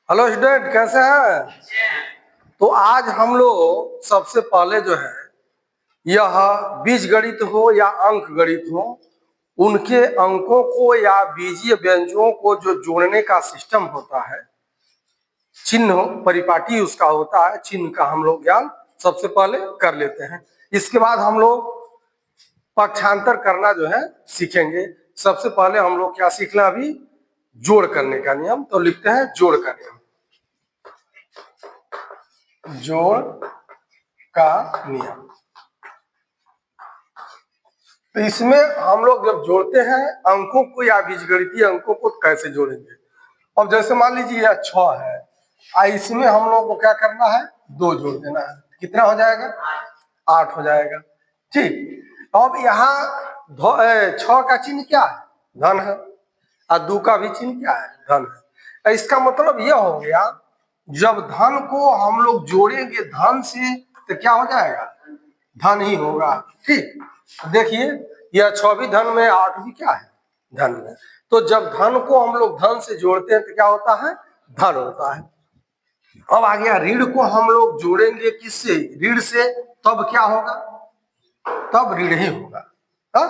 Hello student, कैसे हैं? तो आज हम लोग सबसे पहले जो है यह बीज गणित हो या अंक गणित हो, उनके अंकों को या बीजीय व्यंजकों को जो जोड़ने का सिस्टम होता है, चिन्ह परिपाटी उसका होता है, चिन्ह का हम लोग ज्ञान सबसे पहले कर लेते हैं। इसके बाद हम लोग पक्षांतर करना जो है सीखेंगे। सबसे पहले हम लोग क्या सीखना, अभी जोड़ करने का नियम। तो लिखते हैं जोड़ का नियम। जोड़ का नियम, तो इसमें हम लोग जब जोड़ते हैं अंकों को या बीजगणितीय अंकों को, कैसे जोड़ेंगे। अब जैसे मान लीजिए यह 6 है, इसमें हम लोग को क्या करना है, 2 जोड़ देना है। कितना हो जाएगा? 8 हो जाएगा। ठीक। अब यहाँ 6 का चिन्ह क्या है? धन है। और 2 का भी चिन्ह क्या है? धन है। इसका मतलब यह हो गया, जब धन को हम लोग जोड़ेंगे धन से तो क्या हो जाएगा? धन ही होगा। ठीक। देखिए, यह 6 भी धन में, 8 भी क्या है? धन में। तो जब धन को हम लोग धन से जोड़ते हैं तो क्या होता है? धन होता है। अब आ गया ऋण को हम लोग जोड़ेंगे किससे? ऋण से। तब क्या होगा? तब ऋण ही होगा। हा?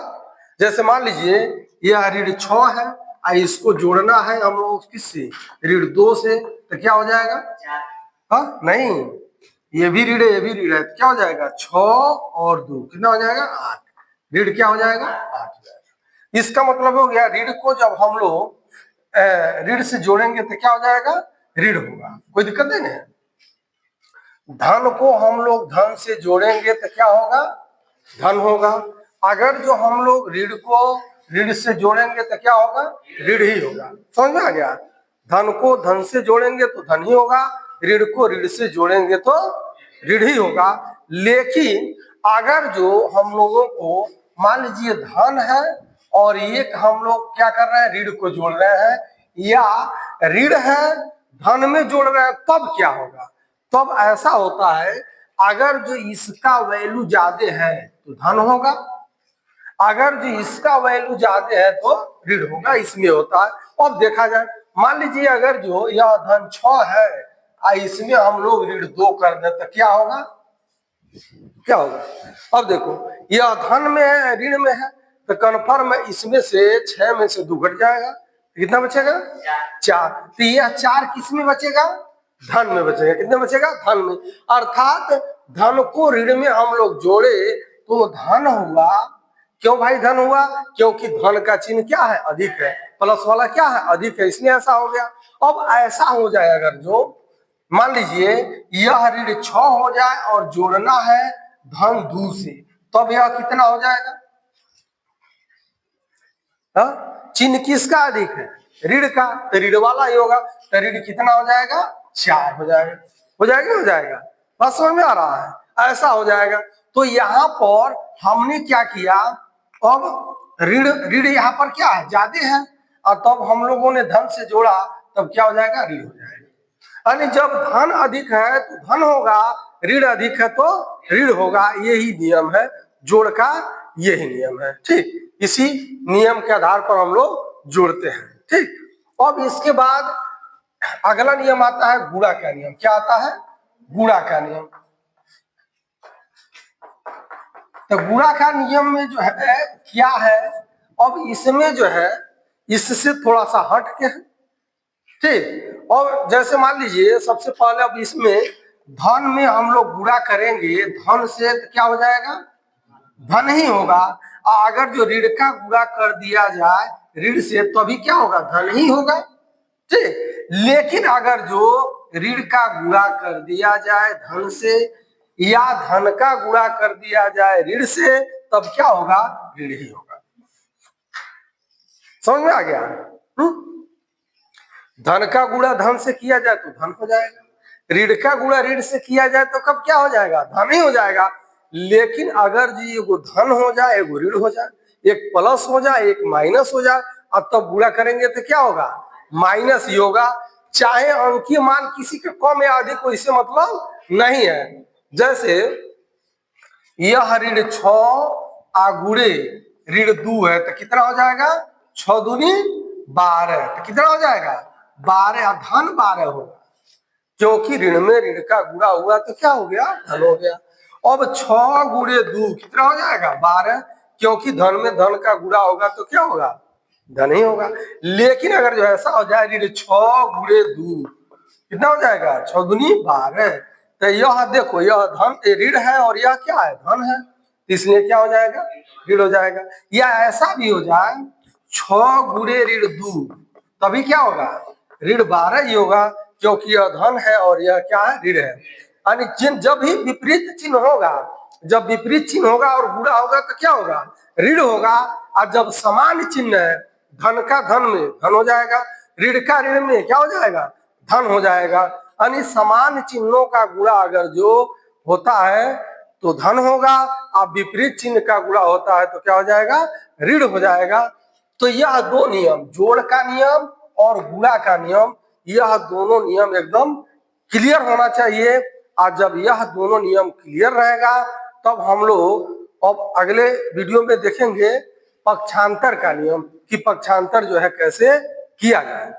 जैसे मान लीजिए यह ऋण 6 है, इसको जोड़ना है हम लोग किससे? ऋण 2 से। तो क्या हो जाएगा? हाँ नहीं, ये भी ऋण है, ये भी ऋण है, तो क्या हो जाएगा? 6 और 2 कितना हो जाएगा? 8। ऋण क्या हो जाएगा? 8 हो जाएगा। इसका मतलब हो गया, ऋण को जब हम लोग ऋण से जोड़ेंगे तो क्या हो जाएगा? ऋण होगा। कोई दिक्कत नहीं है। धन को हम लोग धन से जोड़ेंगे तो क्या होगा? धन होगा। अगर जो हम लोग ऋण को ऋण से जोड़ेंगे तो क्या होगा? ऋण ही होगा। समझ में आ गया? धन को धन से जोड़ेंगे तो धन ही होगा, ऋण को ऋण से जोड़ेंगे तो ऋण ही होगा। लेकिन अगर जो हम लोगों को मान लीजिए धन है और एक हम लोग क्या कर रहे हैं, ऋण को जोड़ रहे हैं, या ऋण है धन में जोड़ रहे हैं, तब क्या होगा? तब ऐसा होता है, अगर जो इसका वैल्यू ज्यादा है तो धन होगा, अगर जो इसका वैल्यू ज्यादा है तो ऋण होगा। इसमें होता है। अब देखा जाए, मान लीजिए अगर जो यह धन 6 है इसमें हम लोग ऋण 2 कर दे तो क्या होगा? क्या होगा? अब देखो, यह धन में है, ऋण में है, तो कन्फर्म है इसमें से 6 में से 2 घट जाएगा। कितना बचेगा? 4। तो यह 4 किस में बचेगा? धन में बचेगा। कितने बचेगा? धन में। अर्थात धन को ऋण में हम लोग जोड़े तो धन हुआ। क्यों भाई धन हुआ? क्योंकि धन का चिन्ह क्या है? अधिक है। प्लस वाला क्या है? अधिक है, इसलिए ऐसा हो गया। अब ऐसा हो जाए, अगर जो मान लीजिए यह ऋण 6 हो जाए और जोड़ना है धन 2 से, तब यह कितना हो जाएगा? चिन्ह किसका अधिक है? ऋण का, तो ऋण वाला ही होगा। तो ऋण कितना हो जाएगा? 4 हो जाएगा। हो जाएगा? हो जाएगा। बात समझ में आ रहा है? ऐसा हो जाएगा। तो यहाँ पर हमने क्या किया, अब ऋण ऋण यहाँ पर क्या है? ज्यादा है, और तब हम लोगों ने धन से जोड़ा, तब क्या हो जाएगा? ऋण हो जाएगा। यानी जब धन अधिक है तो धन होगा, ऋण अधिक है तो ऋण होगा। यही नियम है जोड़ का, यही नियम है। ठीक। इसी नियम के आधार पर हम लोग जोड़ते हैं। ठीक। अब इसके बाद अगला नियम आता है गुणा का नियम। क्या आता है? गुणा का नियम। तो गुणा का नियम में जो है क्या है, अब इसमें जो है इससे थोड़ा सा हट के है। ठीक। और जैसे मान लीजिए सबसे पहले, अब इसमें धन में हम लोग गुणा करेंगे धन से तो क्या हो जाएगा? धन ही होगा। अगर जो ऋण का गुणा कर दिया जाए ऋण से तो भी क्या होगा? धन ही होगा। ठीक। लेकिन अगर जो ऋण का गुणा कर दिया जाए धन से, या धन का गुणा कर दिया जाए ऋण से, तब क्या होगा? ऋण ही होगा। समझ में आ गया? धन का गुणा धन से किया जाए तो धन हो जाएगा, ऋण का गुणा ऋण से किया जाए तो कब क्या हो जाएगा? धन ही हो जाएगा। लेकिन अगर जी एगो धन हो जाए एगो ऋण हो जाए, एक प्लस हो जाए एक माइनस हो जाए, अब तब गुणा करेंगे तो क्या होगा? माइनस ही होगा। चाहे अंकीय मान किसी के कम या अधिक हो, इससे मतलब नहीं है। जैसे यह ऋण 6 गुणे ऋण 2 है तो कितना हो जाएगा? 6 दूनी 12। तो कितना हो जाएगा? 12। धन 12 होगा। क्योंकि ऋण में ऋण का गुणा हुआ तो क्या हो गया, धन हो गया। अब 6 गुणे 2 कितना हो जाएगा, 12, क्योंकि धन में धन का गुणा होगा तो क्या होगा, धन ही होगा। लेकिन अगर जो ऐसा हो जाए ऋण 6 गुणे 2 कितना हो जाएगा, 6 दूनी 12, तो यह देखो यह धन ऋण है और यह क्या है, धन है, इसलिए क्या हो जाएगा, ऋण हो जाएगा। या ऐसा भी हो जाए 6 गुणे ऋण 2 तभी क्या होगा, ऋण 12 ही होगा, क्योंकि यह धन है और यह क्या है, ऋण है। यानी चिन्ह जब भी विपरीत चिन्ह होगा, जब विपरीत चिन्ह होगा और गुणा होगा तो क्या होगा, ऋण होगा। और जब समान चिन्ह है, धन का धन में धन हो जाएगा, ऋण का ऋण में क्या हो जाएगा, धन हो जाएगा। यानी समान चिन्हों का गुणा अगर जो होता है तो धन होगा, और विपरीत चिन्ह का गुणा होता है तो क्या हो जाएगा, ऋण हो जाएगा। तो यह दो नियम, जोड़ का नियम और गुणा का नियम, यह दोनों नियम एकदम क्लियर होना चाहिए। और जब यह दोनों नियम क्लियर रहेगा तब हम लोग अब अगले वीडियो में देखेंगे पक्षांतर का नियम, कि पक्षांतर जो है कैसे किया जाए।